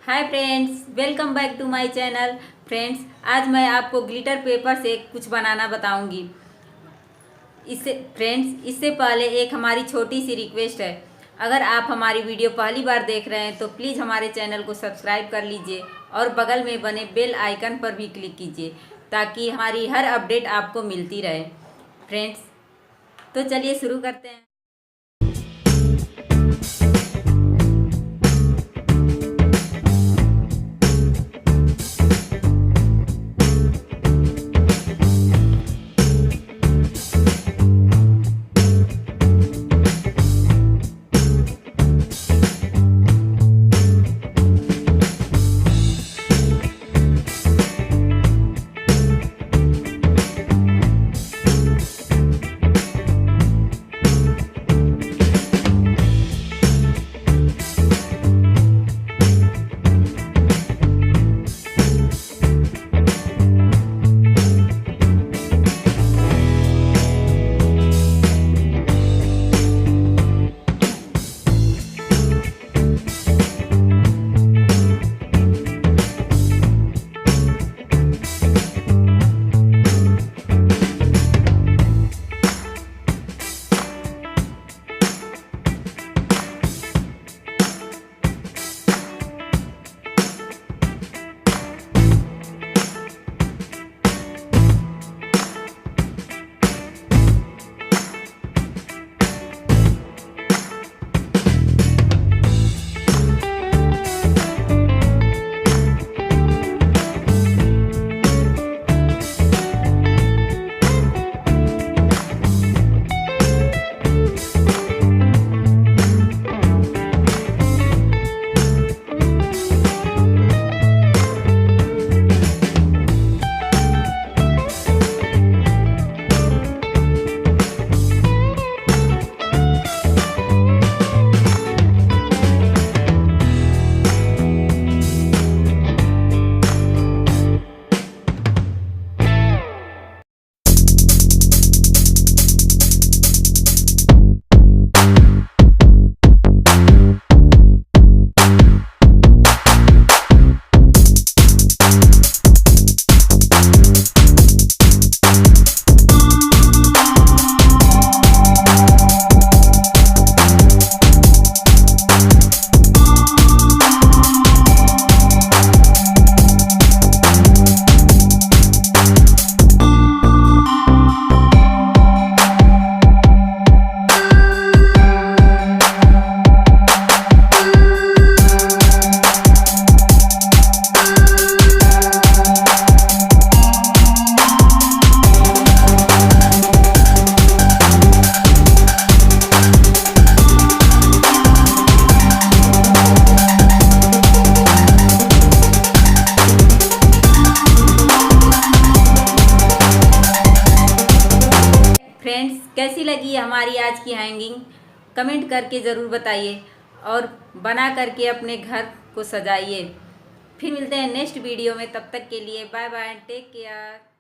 Hi friends, welcome back to my channel. Friends, आज मैं आपको ग्लिटर पेपर से कुछ बनाना बताऊंगी। इससे पहले एक हमारी छोटी सी रिक्वेस्ट है। अगर आप हमारी वीडियो पहली बार देख रहे हैं तो प्लीज़ हमारे चैनल को सब्सक्राइब कर लीजिए और बगल में बने बेल आइकन पर भी क्लिक कीजिए ताकि हमारी हर अपडेट आपको मिलती रहे। फ्रेंड्स, तो चलिए शुरू करते हैं। फ्रेंड्स, कैसी लगी हमारी आज की हैंगिंग? कमेंट करके ज़रूर बताइए और बना करके अपने घर को सजाइए। फिर मिलते हैं नेक्स्ट वीडियो में। तब तक के लिए बाय बाय, टेक केयर।